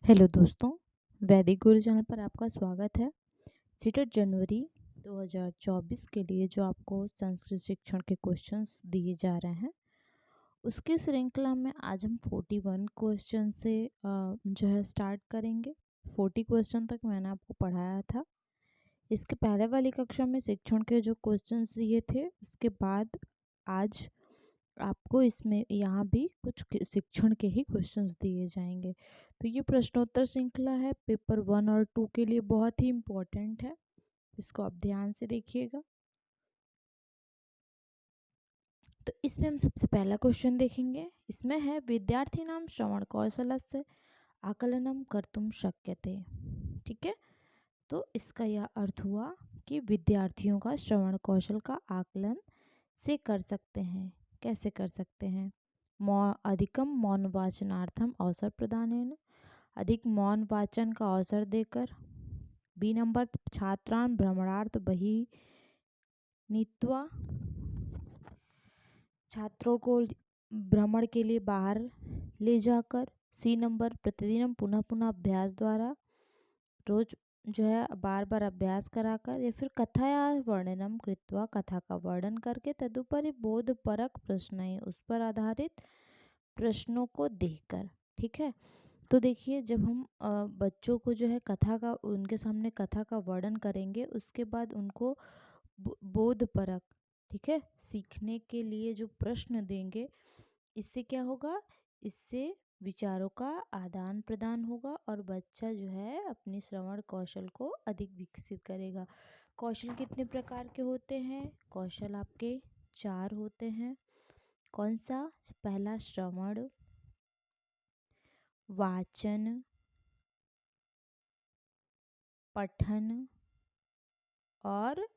Hello दोस्तों, वैदिक गुरु channel पर आपका स्वागत है। सीटेट जनवरी 2024 के लिए जो आपको संस्कृत शिक्षण के क्वेश्चंस दिए जा रहे हैं, उसकी श्रृंखला में आज हम 41 क्वेश्चन से जो है स्टार्ट करेंगे। 40 क्वेश्चन तक मैंने आपको पढ़ाया था। इसके पहले वाली कक्षा में शिक्षण के जो क्वेश्चंस दिए थे, उसके बाद आज आपको इसमें यहाँ भी कुछ शिक्षण के ही क्वेश्चंस दिए जाएंगे। तो ये प्रश्नोत्तर श्रृंखला है, पेपर 1 और 2 के लिए बहुत ही इम्पोर्टेंट है। इसको आप ध्यान से देखिएगा। तो इसमें हम सबसे पहला क्वेश्चन देखेंगे। इसमें है विद्यार्थिनां श्रवण कौशलस्य आकलनम कर्तुम शक्यते। ठीक है, तो इसका यह अर्थ हुआ कि विद्यार्थियों का श्रवण कौशल का आकलन से कर सकते हैं। कैसे कर सकते हैं? अधिकम मौन वाचनार्थम अवसर प्रदानेन, अधिक मौन वाचन का अवसर देकर। बी नंबर, छात्रान भ्रमणार्थ बही नीत्वा, छात्रों को भ्रमण के लिए बाहर ले जाकर। सी नंबर, प्रतिदिन पुनः पुनः अभ्यास द्वारा, रोज जो है बार बार अभ्यास कराकर। या फिर कथाया वर्णनम कृत्वा, कथा का वर्णन करके। तदुपरि बोधपरक प्रश्न, उस पर आधारित प्रश्नों को देकर। ठीक है, तो देखिए, जब हम बच्चों को जो है कथा का, उनके सामने कथा का वर्णन करेंगे, उसके बाद उनको बोधपरक, ठीक है, सीखने के लिए जो प्रश्न देंगे, इससे क्या होगा? इससे विचारों का आदान प्रदान होगा और बच्चा जो है अपनी श्रवण कौशल को अधिक विकसित करेगा। कौशल कितने प्रकार के होते हैं? कौशल आपके 4 होते हैं। कौन सा? पहला श्रवण, वाचन, पठन और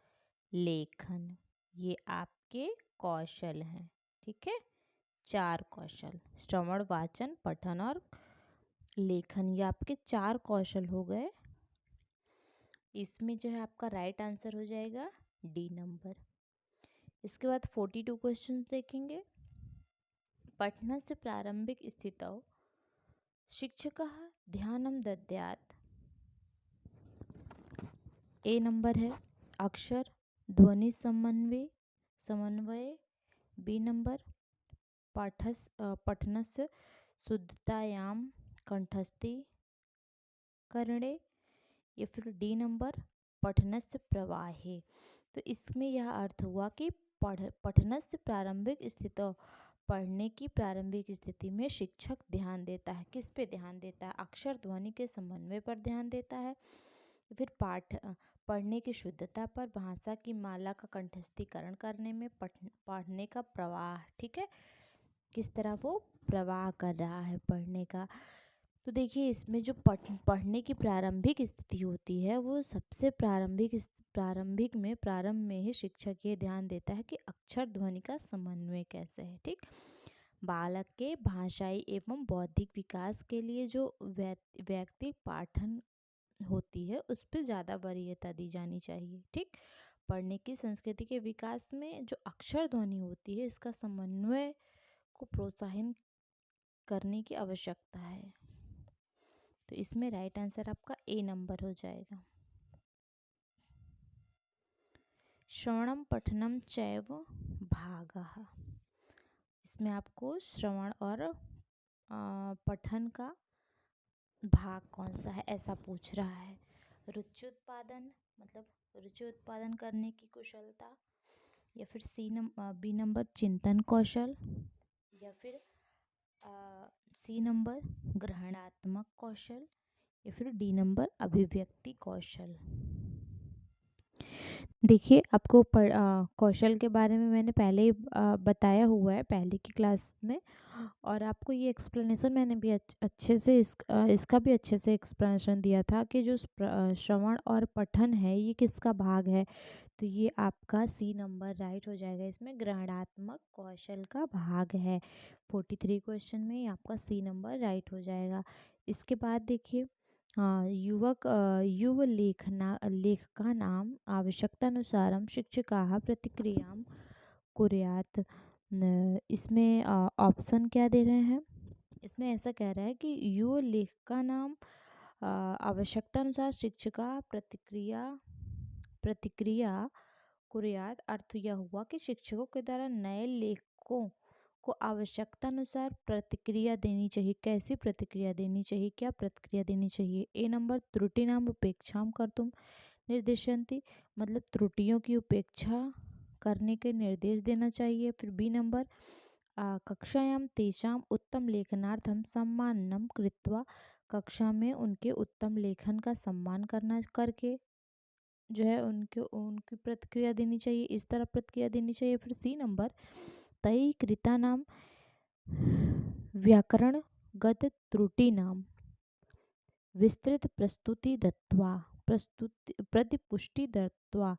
लेखन। ये आपके कौशल हैं। ठीक है, 4 कौशल, श्रवण, वाचन, पठन और लेखन, ये आपके 4 कौशल हो गए। इसमें जो है आपका राइट आंसर हो जाएगा डी नंबर। इसके बाद 42 क्वेश्चन देखेंगे। पठनस्य प्रारंभिक स्थितौ शिक्षकः ध्यानं दद्यात्। ए नंबर है अक्षर ध्वनि समन्वय। बी नंबर, पठनस्य शुद्धतायां कंठस्थी करणे। या फिर डी नंबर, पठनस्य प्रवाहे। तो इसमें यह अर्थ हुआ कि पठनस्य प्रारंभिक स्थितौ, पढ़ने की प्रारंभिक स्थिति में शिक्षक ध्यान देता है। किस पे ध्यान देता है? अक्षर ध्वनि के समन्वय पर ध्यान देता है। फिर पढ़ने की शुद्धता पर, भाषा की माला का कंठस्थीकरण करने में, पढ़ने का प्रवाह। ठीक है, किस तरह वो प्रवाह कर रहा है पढ़ने का। तो देखिए, इसमें जो पढ़ने की प्रारंभिक स्थिति होती है, वो सबसे प्रारंभ में ही शिक्षक ये ध्यान देता है कि अक्षर ध्वनि का समन्वय कैसे है। ठीक, बालक के भाषाई एवं बौद्धिक विकास के लिए जो व्यक्ति पाठन होती है, उस पर ज़्यादा वरीयता दी जानी चाहिए। ठीक, पढ़ने की संस्कृति के विकास में जो अक्षर ध्वनि होती है, इसका समन्वय को प्रोत्साहित करने की आवश्यकता है। तो इसमें राइट आंसर आपका ए नंबर हो जाएगा। श्रवणम पठनम चैव भागः। इसमें आपको श्रवण और पठन का भाग कौन सा है, ऐसा पूछ रहा है। रुचि उत्पादन, मतलब रुचि उत्पादन करने की कुशलता। या फिर बी नंबर, चिंतन कौशल। या फिर सी नंबर, ग्रहणात्मक कौशल। या फिर डी नंबर, अभिव्यक्ति कौशल। देखिए, आपको कौशल के बारे में मैंने पहले ही बताया हुआ है पहले की क्लास में, और आपको ये एक्सप्लेनेशन मैंने भी अच्छे से इसका भी अच्छे से एक्सप्लेनेशन दिया था कि जो श्रवण और पठन है, ये किसका भाग है। तो ये आपका सी नंबर राइट हो जाएगा। इसमें ग्रहणात्मक कौशल का भाग है। 43 क्वेश्चन में आपका सी नंबर राइट हो जाएगा। इसके बाद देखिए, युव लेखका नाम आवश्यकतानुसारम शिक्षकाः प्रतिक्रियां कुर्यात्। इसमें ऑप्शन क्या दे रहे हैं? इसमें ऐसा कह रहा है कि युव लेखका नाम आवश्यकतानुसार शिक्षिका प्रतिक्रिया कुर्यात। अर्थ यह हुआ कि शिक्षकों के द्वारा नए लेखकों को आवश्यकतानुसार प्रतिक्रिया देनी चाहिए। कैसी प्रतिक्रिया देनी चाहिए, क्या प्रतिक्रिया देनी चाहिए? ए नंबर त्रुटिनाम उपेक्षाम कर्तुम निर्दिशन्ति, मतलब त्रुटियों की उपेक्षा करने के निर्देश देना चाहिए। फिर बी नंबर कक्षायां तेषां उत्तम लेखनार्थम सम्माननम कृत्वा, कक्षा में उनके उत्तम लेखन का सम्मान करना करके जो है उनके उनकी प्रतिक्रिया देनी चाहिए, इस तरह प्रतिक्रिया देनी चाहिए। फिर सी नंबर तय कृता नाम व्याकरणगत त्रुटि नाम विस्तृत प्रस्तुति दत्वा प्रतिपुष्टि दत्वा,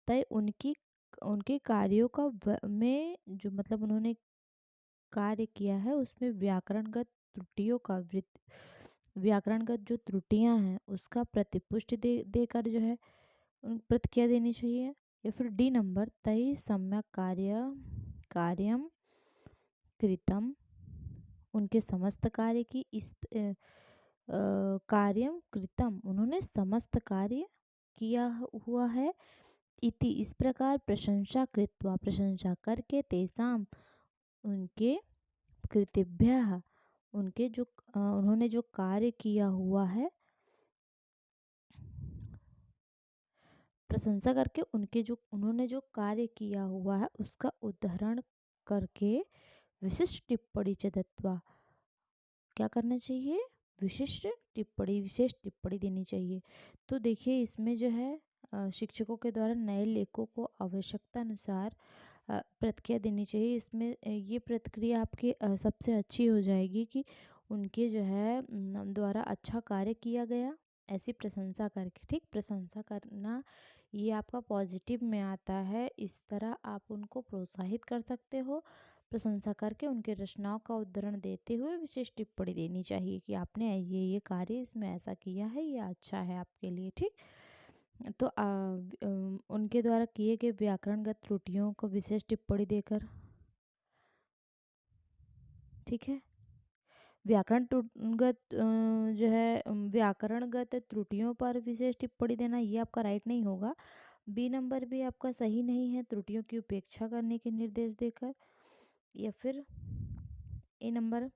तय उनके कार्यों का में जो मतलब उन्होंने कार्य किया है उसमें व्याकरणगत त्रुटियों का व्याकरणगत जो त्रुटियां हैं उसका प्रतिपुष्टि देकर जो है प्रतिक्रिया देनी चाहिए। या फिर डी नंबर तय सम्यक कार्यम कृतम, उनके समस्त कार्य की इस कार्यम कृतम, उन्होंने समस्त कार्य किया हुआ है। इति, इस प्रकार प्रशंसा कृत्वा, प्रशंसा करके तेसाम, उनके कृतिभ्यः, उनके जो उन्होंने जो कार्य किया हुआ है, प्रशंसा करके उन्होंने जो कार्य किया हुआ है उसका उदाहरण करके विशिष्ट टिप्पणी च दत्वा, क्या करना चाहिए? विशेष टिप्पणी देनी चाहिए। तो देखिए इसमें जो है शिक्षकों के द्वारा नए लेखों को आवश्यकता अनुसार प्रतिक्रिया देनी चाहिए। इसमें ये प्रतिक्रिया आपकी सबसे अच्छी हो जाएगी कि उनके जो है द्वारा अच्छा कार्य किया गया, ऐसी प्रशंसा करके। ठीक, प्रशंसा करना ये आपका पॉजिटिव में आता है, इस तरह आप उनको प्रोत्साहित कर सकते हो। प्रशंसा करके उनके रचनाओं का उद्धरण देते हुए विशेष टिप्पणी देनी चाहिए कि आपने ये कार्य इसमें ऐसा किया है, ये अच्छा है आपके लिए। ठीक, तो उनके द्वारा किए गए व्याकरणगत त्रुटियों को विशेष टिप्पणी देकर, ठीक है, व्याकरणगत त्रुटियों पर विशेष टिप्पणी देना ये आपका राइट नहीं होगा। बी नंबर भी आपका सही नहीं है, त्रुटियों की उपेक्षा करने के निर्देश देकर। या फिर ए नंबर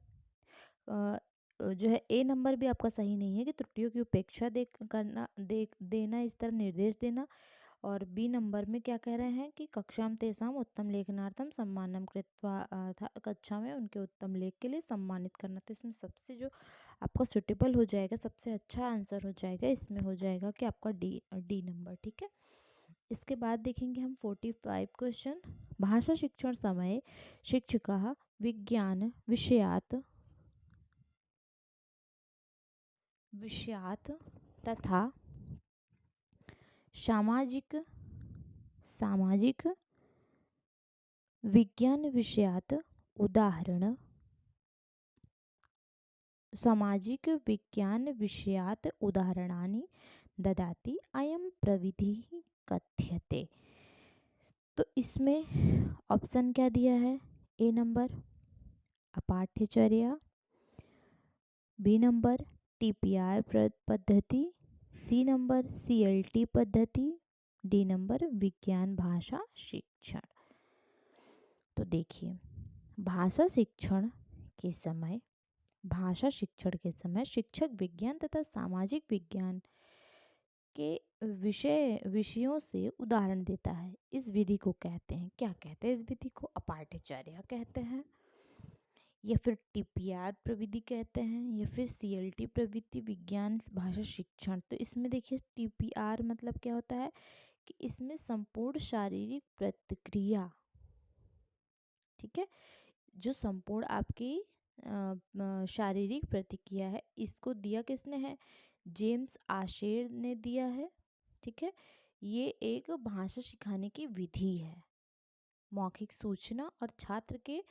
जो है ए नंबर भी आपका सही नहीं है कि त्रुटियों की उपेक्षा देना, इस तरह निर्देश देना। और बी नंबर में क्या कह रहे हैं कि कक्षाम तेषाम उत्तम लेखनार्थम सम्मानम कृत्वा, कक्षा में उनके उत्तम लेख के लिए सम्मानित करना। तो इसमें सबसे जो आपका सुटेबल हो जाएगा, सबसे अच्छा आंसर हो जाएगा, इसमें हो जाएगा कि आपका डी नंबर। ठीक है, इसके बाद देखेंगे हम 45 क्वेश्चन। भाषा शिक्षण समय शिक्षिका विज्ञान विषयात तथा सामाजिक विज्ञान विषयात उदाहरण सामाजिक विज्ञान विषयात उदाहरणानि ददाति, अयं प्रविधिः कथ्यते। तो इसमें ऑप्शन क्या दिया है? ए नंबर अपाठ्यचर्या, बी नंबर टीपीआर पद्धति, सी नंबर सीएलटी पद्धति, डी नंबर विज्ञान भाषा शिक्षण। तो देखिए भाषा शिक्षण के समय शिक्षक विज्ञान तथा सामाजिक विज्ञान के विषयों से उदाहरण देता है। इस विधि को कहते हैं, क्या कहते हैं इस विधि को? अपाठ्यचर्या कहते हैं, या फिर टीपीआर प्रविधि कहते हैं, या फिर सीएलटी प्रविधि विज्ञान भाषा शिक्षण। तो इसमें देखिए टीपीआर मतलब क्या होता है कि इसमें संपूर्ण शारीरिक प्रतिक्रिया, ठीक है, जो संपूर्ण आपकी शारीरिक प्रतिक्रिया है, इसको दिया किसने है? जेम्स आशेर ने दिया है। ठीक है, ये एक भाषा सिखाने की विधि है। मौखिक सूचना और छात्र के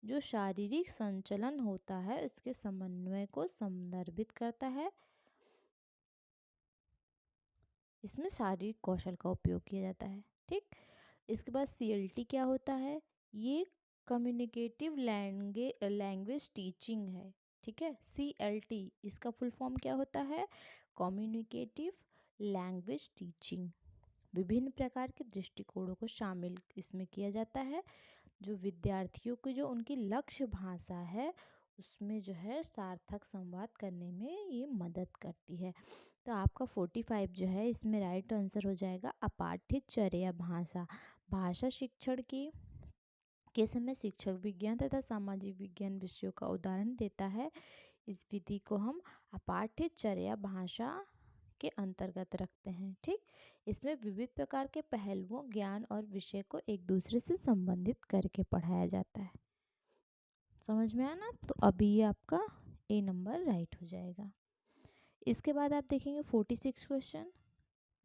जो शारीरिक संचलन होता है इसके समन्वय को संदर्भित करता है। इसमें शारीरिक कौशल का उपयोग किया जाता है। ठीक, इसके बाद सीएलटी क्या होता है? ये कम्युनिकेटिव लैंग्वेज टीचिंग है। ठीक है। CLT इसका फुल फॉर्म क्या होता है? Communicative language teaching. विभिन्न प्रकार के दृष्टिकोणों को शामिल इसमें किया जाता है, जो विद्यार्थियों की जो उनकी लक्ष्य भाषा है उसमें जो है सार्थक संवाद करने में ये मदद करती है। तो आपका 45 जो है इसमें राइट आंसर हो जाएगा अपाठ्यचर्या भाषा। भाषा शिक्षण की के समय शिक्षक विज्ञान तथा सामाजिक विज्ञान विषयों का उदाहरण देता है। इस विधि को हम अपाठ्यचर्या भाषा के अंतर्गत रखते हैं। ठीक, इसमें विविध प्रकार के पहलुओं, ज्ञान और विषय को एक दूसरे से संबंधित करके पढ़ाया जाता है। समझ में आया ना? तो अभी ये आपका ए नंबर राइट हो जाएगा। इसके बाद आप देखेंगे 46 क्वेश्चन,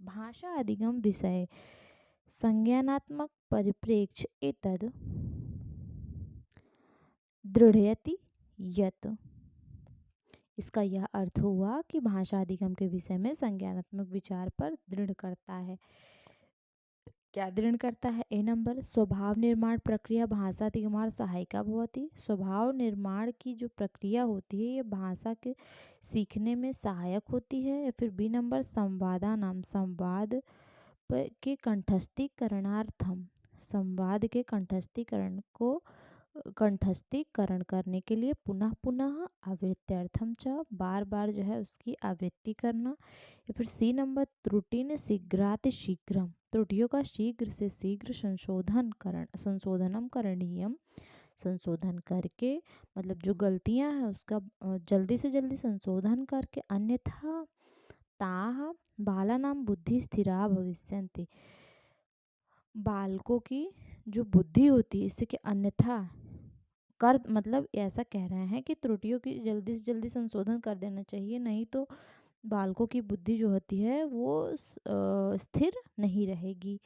भाषा अधिगम विषय संज्ञानात्मक परिप्रेक्ष्य एतद दृढ़यति यत्। इसका यह अर्थ हुआ कि भाषा अधिगम के विषय में संज्ञानात्मक विचार पर दृढ़ करता है। क्या दृढ़ करता है? ए नंबर, स्वभाव निर्माण प्रक्रिया भाषा अधिगमार सहायिका भवति। स्वभाव निर्माण की जो प्रक्रिया होती है ये भाषा के सीखने में सहायक होती है। या फिर बी नंबर, संवादानाम संवाद के कंठस्थीकरणार्थम, संवाद के कंठस्थीकरण करने के लिए पुनः पुनः आवृत्त्यर्थम च, बार बार जो है उसकी आवृत्ति करना। या फिर सी नंबर, त्रुटिन शीघ्रातिशीघ्रम, त्रुटियों का शीघ्र से शीघ्र संशोधनम करणीयम, संशोधन करके मतलब जो गलतियां हैं उसका जल्दी से जल्दी संशोधन करके, अन्यथा ताः बालानां बुद्धि स्थिरा भविष्यन्ति, बालकों की जो बुद्धि होती है इससे कि अन्यथा कर मतलब ऐसा कह रहे हैं कि त्रुटियों की जल्दी से जल्दी संशोधन कर देना चाहिए, नहीं तो बालकों की बुद्धि जो होती है वो स्थिर नहीं रहेगी।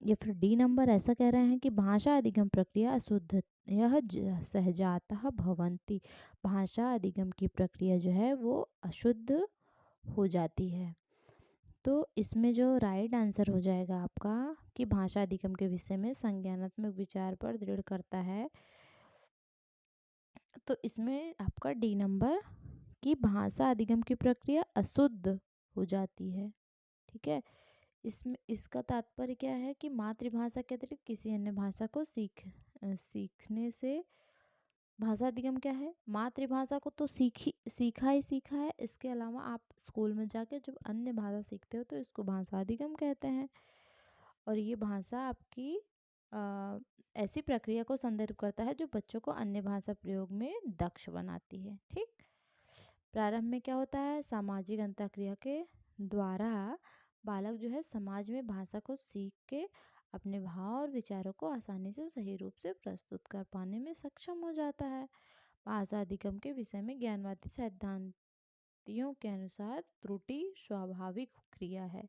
या फिर डी नंबर, ऐसा कह रहे हैं कि भाषा अधिगम प्रक्रिया अशुद्ध यह सहजातः भवन्ति, भाषा अधिगम की प्रक्रिया जो है वो अशुद्ध हो जाती है। तो इसमें जो राइट आंसर हो जाएगा आपका कि भाषा अधिगम के विषय में संज्ञानात्मक विचार पर दृढ़ करता है, तो इसमें आपका डी नंबर कि भाषा अधिगम की प्रक्रिया अशुद्ध हो जाती है। ठीक है, इसमें इसका तात्पर्य क्या है कि मातृभाषा के अतिरिक्त किसी अन्य भाषा को सीखने से भाषा अधिगम क्या है, मातृभाषा को तो सीखा है, इसके अलावा आप स्कूल में जाके जब अन्य भाषा सीखते हो तो इसको भाषा अधिगम कहते हैं। और ये भाषा आपकी ऐसी प्रक्रिया को संदर्भ करता है जो बच्चों को अन्य भाषा प्रयोग में दक्ष बनाती है। ठीक, प्रारंभ में क्या होता है, सामाजिक अंतःक्रिया के द्वारा बालक जो है समाज में भाषा को सीख के अपने भाव और विचारों को आसानी से सही रूप से प्रस्तुत कर पाने में सक्षम हो जाता है। भाषा अधिगम के विषय में ज्ञानवादी सिद्धांतियों के अनुसार त्रुटि स्वाभाविक क्रिया है,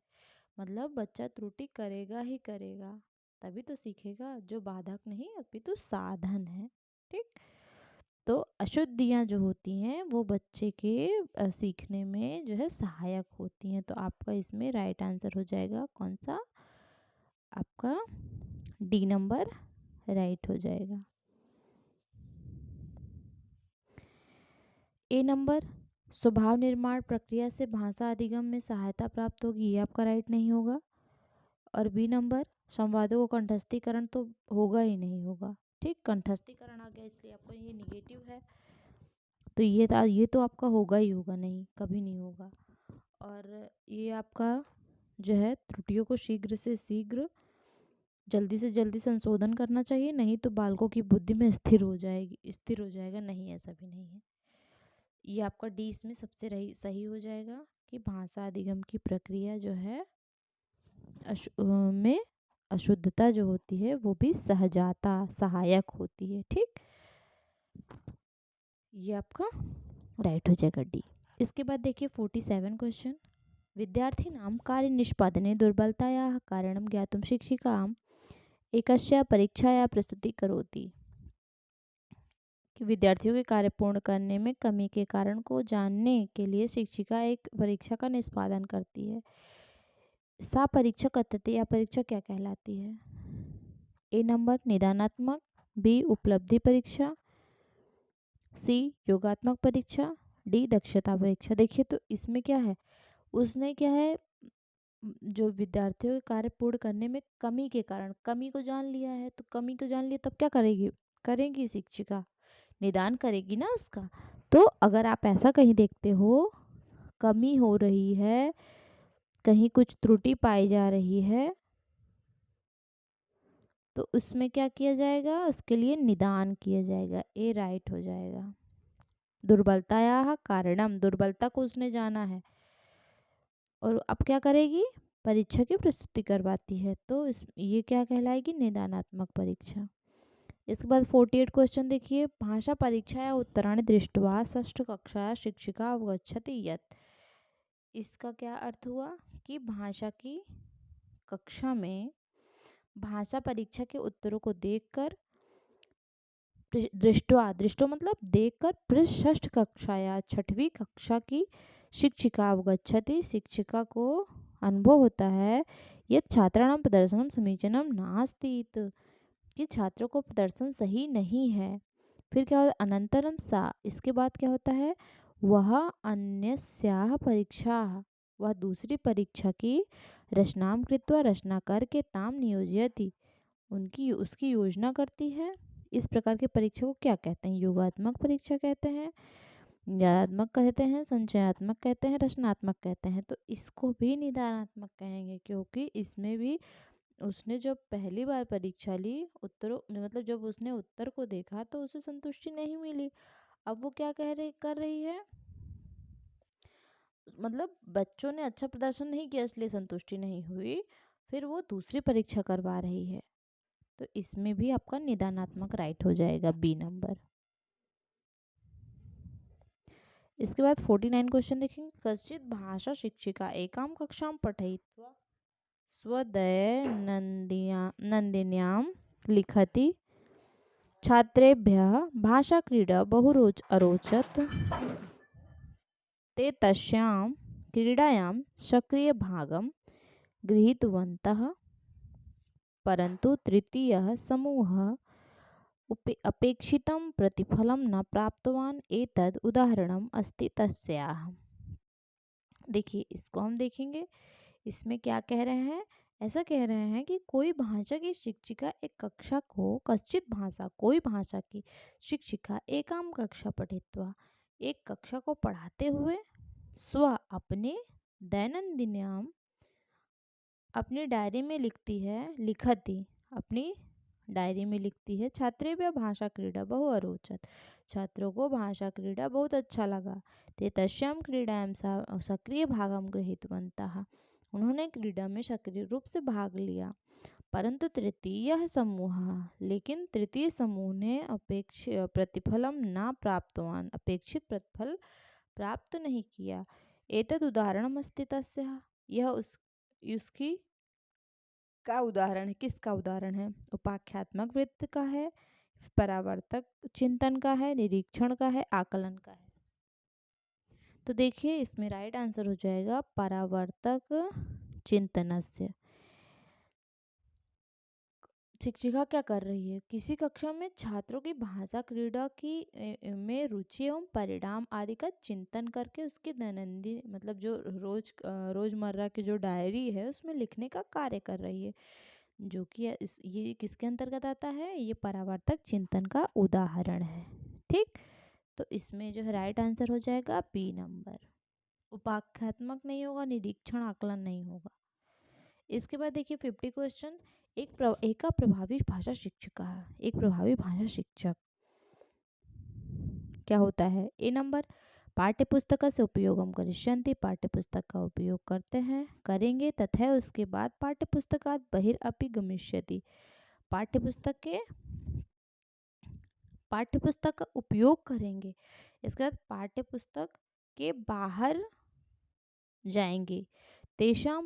मतलब बच्चा त्रुटि करेगा ही करेगा तभी तो सीखेगा, जो बाधक नहीं अपितु साधन है। ठीक, तो अशुद्धियाँ जो होती हैं वो बच्चे के सीखने में जो है सहायक होती हैं। तो आपका इसमें राइट आंसर हो जाएगा कौन सा, आपका डी नंबर राइट हो जाएगा। ए नंबर, स्वभाव निर्माण प्रक्रिया से भाषा अधिगम में सहायता प्राप्त होगी, ये आपका राइट नहीं होगा। और बी नंबर, संवादों को कंठस्थीकरण तो होगा ही नहीं होगा। ठीक, कंठस्थीकरण आ गया इसलिए आपका ये निगेटिव है, तो ये तो आपका होगा ही होगा, नहीं कभी नहीं होगा। और ये आपका जो है त्रुटियों को शीघ्र से शीघ्र जल्दी से जल्दी संशोधन करना चाहिए, नहीं तो बालकों की बुद्धि में स्थिर हो जाएगा, नहीं ऐसा भी नहीं है। ये आपका डी इसमें सबसे सही हो जाएगा कि भाषा अधिगम की प्रक्रिया जो है में अशुद्धता जो होती है वो भी सहजाता सहायक होती है। ठीक, ये आपका राइट हो जाएगा डी। इसके बाद देखिए 47 क्वेश्चन, विद्यार्थिनां कार्य निष्पादने दुर्बलतायाः कारणं ज्ञातुं शिक्षिका एकस्या परीक्षाया प्रस्तुति करोति, कि विद्यार्थियों के कार्य पूर्ण करने में कमी के कारण को जानने के लिए शिक्षिका एक परीक्षा का निष्पादन करती है। सा परीक्षा कथ्यते, या परीक्षा क्या कहलाती है? ए नंबर, निदानात्मक, बी उपलब्धि परीक्षा, सी योगात्मक परीक्षा, डी दक्षता परीक्षा। देखिए तो इसमें क्या है, उसने क्या है जो विद्यार्थियों के कार्य पूर्ण करने में कमी के कारण कमी को जान लिया है, तो कमी को जान लिया तब क्या करेगी, करेंगी शिक्षिका, निदान करेगी ना उसका। तो अगर आप ऐसा कहीं देखते हो कमी हो रही है, कहीं कुछ त्रुटि पाई जा रही है, तो उसमें क्या किया जाएगा, उसके लिए निदान किया जाएगा। ए राइट हो जाएगा। दुर्बलतायाः कारणम, दुर्बलता को उसने जाना है और अब क्या करेगी, परीक्षा की प्रस्तुति करवाती है, तो इस ये क्या कहलाएगी, निदानात्मक परीक्षा। इसके बाद 48 क्वेश्चन देखिए, भाषा परीक्षा या उत्तराणि दृष्ट्वा षष्ठ कक्षा शिक्षिका अवगच्छति यत्। इसका क्या अर्थ हुआ कि भाषा की कक्षा में भाषा परीक्षा के उत्तरों को देखकर दृष्टवा, दृष्टो मतलब देखकर षष्ठ कक्षा या छठवीं कक्षा की शिक्षिका अवगच्छति, शिक्षिका को अनुभव होता है, ये छात्राणां प्रदर्शनम समीचीनम नास्ति, कि छात्रों को प्रदर्शन सही नहीं है। फिर क्या होता है, अनंतरम सा, इसके बाद क्या होता है, वह अन्यस्याः परीक्षा, वह दूसरी परीक्षा की रचनां कृत्वा, रचना करके ताम नियोजयति, उनकी उसकी योजना करती है। इस प्रकार की परीक्षा को क्या कहते हैं, योगात्मक परीक्षा कहते हैं, ज्ञानात्मक कहते हैं, संचयात्मक कहते हैं, रचनात्मक कहते हैं। तो इसको भी निदानात्मक कहेंगे, क्योंकि इसमें भी उसने जब पहली बार परीक्षा ली, उत्तरों मतलब जब उसने उत्तर को देखा तो उसे संतुष्टि नहीं मिली। अब वो क्या कर रही है, मतलब बच्चों ने अच्छा प्रदर्शन नहीं किया इसलिए संतुष्टि नहीं हुई, फिर वो दूसरी परीक्षा करवा रही है। तो इसमें भी आपका निदानात्मक राइट हो जाएगा, बी नंबर। इसके बाद 49 क्वेश्चन देखेंगे, कश्चित भाषा शिक्षिका एकां कक्षां पठयित्वा नंदिन्यां लिखति, छात्रेभ्यः भाषाक्रीडा बहु अरोचत, ते तस्यां क्रीडायां सक्रियभागं गृहीतवन्तः, परन्तु तृतीयः समूहः अपेक्षितं प्रतिफलं न प्राप्तवान्, एतद् उदाहरणम् अस्ति तस्याः। देखिए इसको हम देखेंगे, इसमें क्या कह रहे हैं, ऐसा कह रहे हैं कि कोई भाषा की शिक्षिका एक कक्षा को, कश्चित भाषा, कोई भाषा की शिक्षिका एकाम कक्षा पठित्वा, एक कक्षा को पढ़ाते हुए, स्व अपने दैनंदिन्याम, अपनी डायरी में लिखती है, लिखती अपनी डायरी में लिखती है, छात्रेभ्यः भाषा क्रीडा बहु अरोचत, छात्रों को भाषा क्रीडा बहुत अच्छा लगा, ते तस्यां क्रीडायां सक्रिय भागं गृहीतवन्तः, उन्होंने क्रीडा में सक्रिय रूप से भाग लिया, परंतु तृतीय समूह, लेकिन तृतीय समूह ने प्रतिफलम न प्राप्तवान, अपेक्षित प्रतिफल प्राप्त नहीं किया। एतद उदाहरणम् अस्ति तस्याः, यह उसकी का उदाहरण है, किसका उदाहरण है, उपाख्यात्मक वृत्त का है, परावर्तक चिंतन का है, निरीक्षण का है, आकलन का है। तो देखिए इसमें राइट आंसर हो जाएगा परावर्तक चिंतनस्य। शिक्षिका क्या कर रही है, किसी कक्षा में छात्रों की भाषा क्रीड़ा की में रुचि एवं परिणाम आदि का चिंतन करके उसकी दैनंदिन मतलब जो रोजमर्रा की जो डायरी है उसमें लिखने का कार्य कर रही है, जो कि ये किसके अंतर्गत आता है, ये परावर्तक चिंतन का उदाहरण है। ठीक, तो इसमें जो है राइट आंसर हो जाएगा बी नंबर, उपाख्यात्मक नहीं होगा, निरीक्षण आकलन नहीं होगा। इसके बाद देखिए 50 क्वेश्चन, एक प्रभावी भाषा शिक्षिका, एक प्रभावी भाषा शिक्षक क्या होता है, ए नंबर पाठ्यपुस्तक से उपयोगम करिष्यन्ति, पाठ्यपुस्तक का उपयोग करते हैं, करेंगे, तथा उसके बाद पाठ्यपुस्तकात् बहिरपि गमिष्यति, पाठ्यपुस्तक का उपयोग करेंगे, इसके बाद पाठ्यपुस्तक के बाहर जाएंगे, तेषां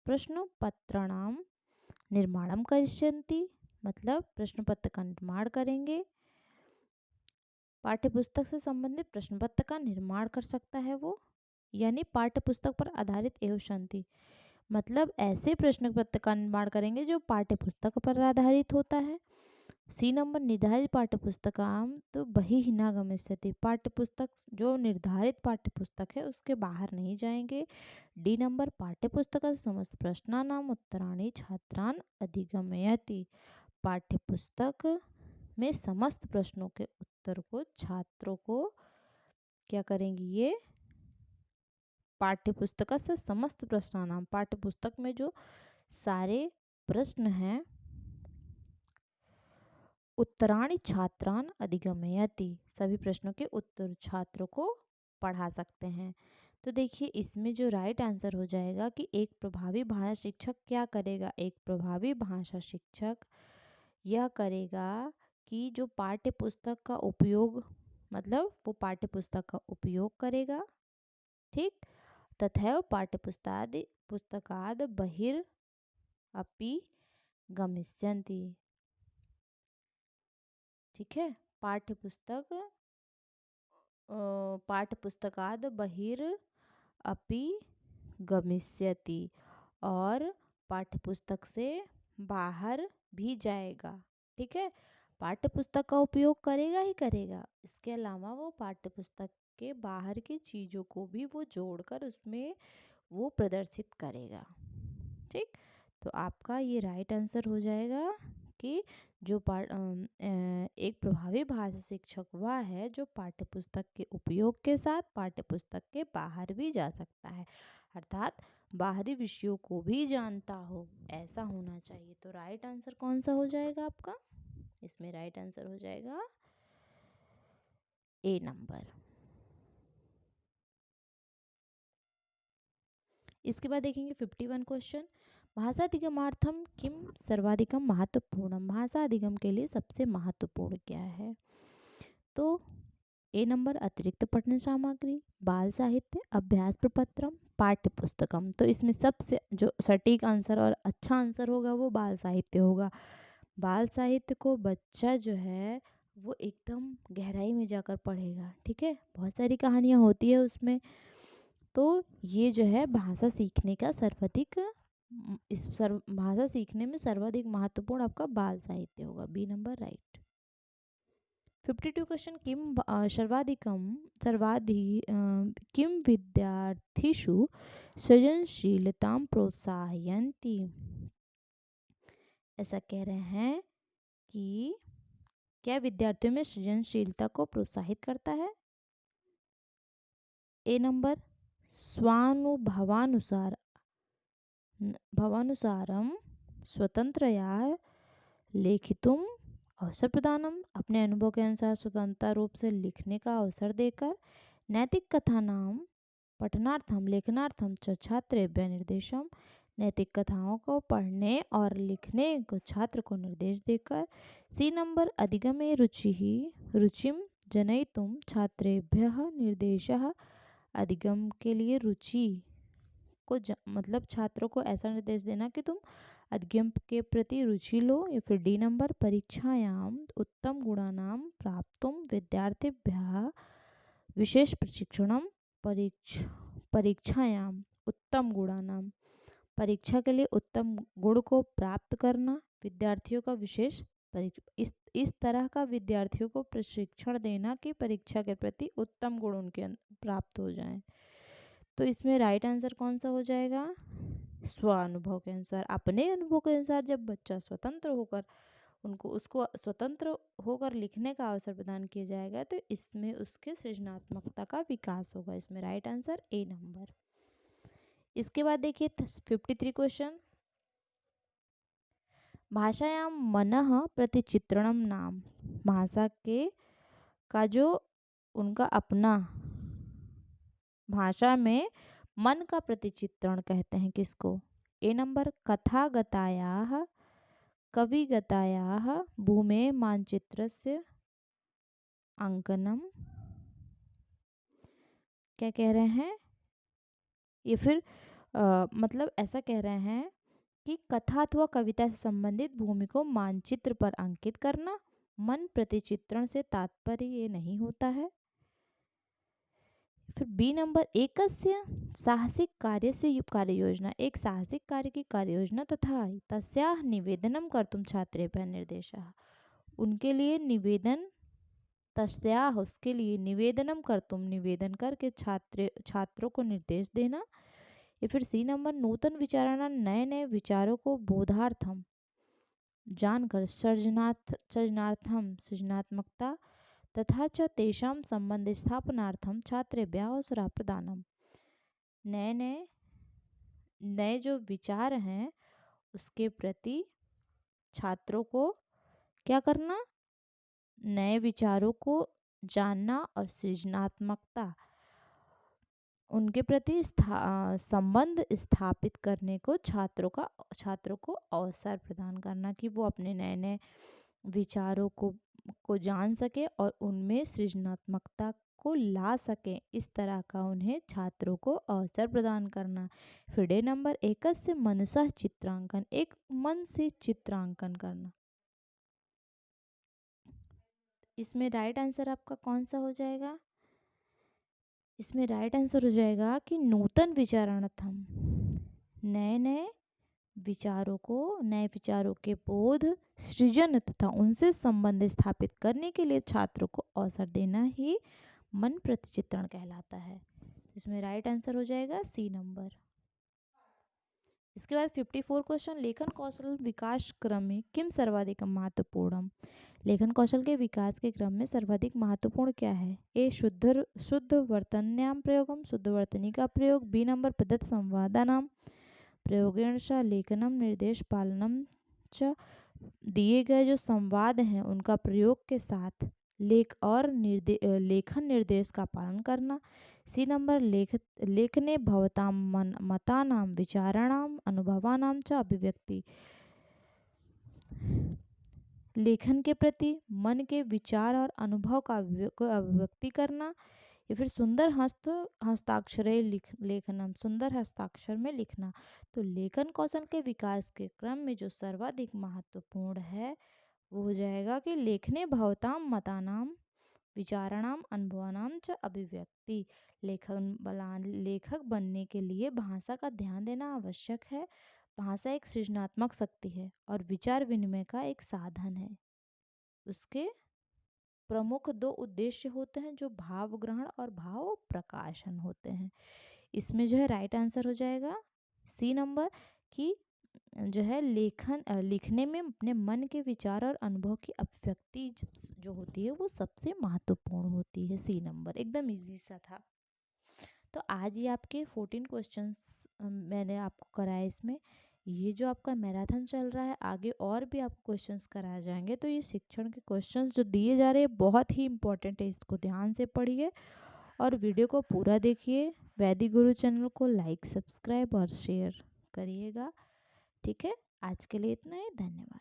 प्रश्नपत्राणां निर्माणं करिष्यन्ति, मतलब प्रश्न पत्र का निर्माण करेंगे, पाठ्यपुस्तक से संबंधित प्रश्न पत्र का निर्माण कर सकता है वो, यानी पाठ्यपुस्तक पर आधारित एवं संति, मतलब ऐसे प्रश्न पत्र का निर्माण करेंगे जो पाठ्यपुस्तक पर आधारित होता है, सी नंबर निर्धारित पाठ्यपुस्तकां तो बहिः न गमिष्यति, पाठ्यपुस्तक जो निर्धारित पाठ्यपुस्तक है उसके बाहर नहीं जाएंगे। डी नंबर पाठ्यपुस्तक समस्त प्रश्नानाम उत्तराणि छात्रान अधिगमयति, पाठ्यपुस्तक में समस्त प्रश्नों के उत्तर को छात्रों को क्या करेंगी ये, पाठ्यपुस्तक से समस्त प्रश्नानाम, पाठ्यपुस्तक में जो सारे प्रश्न हैं, उत्तराणि छात्रान अधिगमयति, सभी प्रश्नों के उत्तर छात्रों को पढ़ा सकते हैं। तो देखिए इसमें जो राइट आंसर हो जाएगा कि एक प्रभावी भाषा शिक्षक क्या करेगा, एक प्रभावी भाषा शिक्षक यह करेगा कि जो पाठ्य पुस्तक का उपयोग, मतलब वो पाठ्य पुस्तक का उपयोग करेगा, ठीक, तथैव पुस्तकाद बहिर् अपि गमिष्यन्ति, ठीक है, पाठ्यपुस्तकाद बहिर् अपि गमिष्यति, और पाठ्यपुस्तक से बाहर भी जाएगा, ठीक है, पाठ्यपुस्तक का उपयोग करेगा ही करेगा, इसके अलावा वो पाठ्यपुस्तक के बाहर की चीज़ों को भी वो जोड़कर उसमें वो प्रदर्शित करेगा, ठीक। तो आपका ये राइट आंसर हो जाएगा कि जो एक प्रभावी भाषा शिक्षक वह है जो पाठ्यपुस्तक के उपयोग के साथ पाठ्यपुस्तक के बाहर भी जा सकता है, अर्थात बाहरी विषयों को भी जानता हो, ऐसा होना चाहिए। तो राइट आंसर कौन सा हो जाएगा आपका, इसमें राइट आंसर हो जाएगा ए नंबर। इसके बाद देखेंगे 51 क्वेश्चन, भाषा अधिगमार्थम किम सर्वाधिकम महत्वपूर्ण, भाषा अधिगम के लिए सबसे महत्वपूर्ण क्या है। तो ए नंबर अतिरिक्त पठन सामग्री, बाल साहित्य, अभ्यास प्रपत्रम, पाठ्य पुस्तकम। तो इसमें सबसे जो सटीक आंसर और अच्छा आंसर होगा वो बाल साहित्य होगा। बाल साहित्य को बच्चा जो है वो एकदम गहराई में जाकर पढ़ेगा, ठीक है, बहुत सारी कहानियाँ होती है उसमें। तो ये जो है भाषा सीखने का सर्वाधिक भाषा सीखने में सर्वाधिक महत्वपूर्ण आपका बाल साहित्य होगा, बी नंबर राइट। 52 क्वेश्चन, किम विद्यार्थीषु सृजनशीलतां प्रोत्साहयन्ति, ऐसा कह रहे हैं कि क्या विद्यार्थियों में सृजनशीलता को प्रोत्साहित करता है। ए नंबर भवानुसारम स्वतंत्रया लेखितुम अवसर प्रदानम, अपने अनुभव के अनुसार स्वतंत्र रूप से लिखने का अवसर देकर, नैतिक कथानाम पठनार्थम लेखनार्थम च छात्रेभ्यः निर्देशम, नैतिक कथाओं को पढ़ने और लिखने को छात्र को निर्देश देकर। सी नंबर अधिगमे रुचिम जनयितुम छात्रेभ्यः निर्देशः, अधिगम के लिए रुचि को मतलब छात्रों को ऐसा निर्देश देना कि तुम अधिगम के प्रति रुचि लो। या फिर डी नंबर परीक्षायाम उत्तम गुणानां प्राप्तुम विद्यार्थिभ्यः विशेष प्रशिक्षणम, परीक्षायाम उत्तम गुणानां, परीक्षा के लिए उत्तम गुण को प्राप्त करना, विद्यार्थियों का विशेष इस तरह का विद्यार्थियों को प्रशिक्षण देना कि परीक्षा के प्रति उत्तम गुण उनके प्राप्त हो जाएं। तो इसमें राइट आंसर कौन सा हो जाएगा, स्व अनुभव के अनुसार, अपने अनुभव के अनुसार जब बच्चा स्वतंत्र होकर उसको स्वतंत्र होकर लिखने का अवसर प्रदान किया जाएगा तो इसमें उसके सृजनात्मकता का विकास होगा, इसमें राइट आंसर ए नंबर। इसके बाद देखिए 53 क्वेश्चन, भाषायां मनः प्रतिचित्रणम नाम, भाषा के का जो उनका अपना भाषा में मन का प्रतिचित्रण कहते हैं किसको। ए नंबर कथागतायाः कविगतायाः भूमे मानचित्रस्य अंकनम, क्या कह रहे हैं ये फिर मतलब ऐसा कह रहे हैं कि कथा अथवा कविता से संबंधित भूमि को मानचित्र पर अंकित करना, मन प्रतिचित्रण से तात्पर्य ये नहीं होता है। फिर बी नंबर एकस्य साहसिक कार्य से कार्य योजना, एक साहसिक कार्य की कार्य योजना तथा तस्याः निवेदनम कर्तुम छात्रेभ्यः निर्देशः, उनके लिए निवेदन तस्याह, उसके लिए निवेदनम कर, तुम निवेदन करके छात्रों को निर्देश देना। या फिर सी नंबर, नूतन विचारणा, नए नए विचारों को बोधार्थम, जानकर, सृजनार्थम, सृजनात्मकता, तथा च तेषां संबंध स्थापनार्थम छात्रेभ्यः अवसरः प्रदानम, नए नए नए जो विचार हैं उसके प्रति छात्रों को क्या करना, नए विचारों को जानना और सृजनात्मकता उनके प्रति संबंध स्थापित करने को छात्रों को अवसर प्रदान करना कि वो अपने नए नए विचारों को जान सके और उनमें सृजनात्मकता को ला सकें, इस तरह का उन्हें छात्रों को अवसर प्रदान करना। फिर डे नंबर 21 से मनसः चित्रांकन, एक मन से चित्रांकन करना। इसमें राइट आंसर आपका कौन सा हो जाएगा? इसमें राइट आंसर हो जाएगा कि नूतन विचारणार्थम, नए नए विचारों को, नए विचारों के बोध, सृजन तथा उनसे संबंध स्थापित करने के लिए छात्रों को अवसर देना ही मन प्रतिचित्रण कहलाता है। इसमें राइट आंसर हो जाएगा सी नंबर। इसके बाद 54 क्वेश्चन, लेखन कौशल विकास क्रम में किम सर्वाधिक महत्वपूर्णम, लेखन कौशल के विकास के क्रम में सर्वाधिक महत्वपूर्ण क्या है? ए शुद्ध वर्तन्याम प्रयोगम, शुद्ध वर्तनी का प्रयोग। बी नंबर, प्रदत्त संवादानाम प्रयोगेण च लेखनम निर्देश पालनम च, दिए गए जो संवाद हैं उनका प्रयोग के साथ लेखन निर्देश का पालन करना। सी नंबर, लेखने भवतां मतानां विचाराणाम अनुभवानां च अभिव्यक्ति, लेखन के प्रति मन के विचार और अनुभव का अभिव्यक्ति करना। या फिर सुंदर हस्ताक्षरे लेखनम, सुंदर हस्ताक्षर में लिखना। तो लेखन कौशल के विकास के क्रम में जो सर्वाधिक महत्वपूर्ण है वो हो जाएगा कि लेखने भवताम मतानाम विचारणाम अनुभवानाम च अभिव्यक्ति, लेखक बनने के लिए भाषा का ध्यान देना आवश्यक है। भाषा एक सृजनात्मक शक्ति है और विचार विनिमय का एक साधन है। उसके प्रमुख दो उद्देश्य होते हैं जो भाव ग्रहण और भाव प्रकाशन होते हैं। इसमें जो है राइट आंसर हो जाएगा सी नंबर कि जो है लिखने में अपने मन के विचार और अनुभव की अभिव्यक्ति जो होती है वो सबसे महत्वपूर्ण होती है। सी नंबर एकदम इजी सा था। तो आज ही आपके 14 क्वेश्चंस मैंने आपको कराए। इसमें ये जो आपका मैराथन चल रहा है आगे और भी आपको क्वेश्चंस कराए जाएंगे। तो ये शिक्षण के क्वेश्चंस जो दिए जा रहे हैं बहुत ही इंपॉर्टेंट है, इसको ध्यान से पढ़िए और वीडियो को पूरा देखिए। वैदिक गुरु चैनल को लाइक, सब्सक्राइब और शेयर करिएगा। ठीक है, आज के लिए इतना ही, धन्यवाद।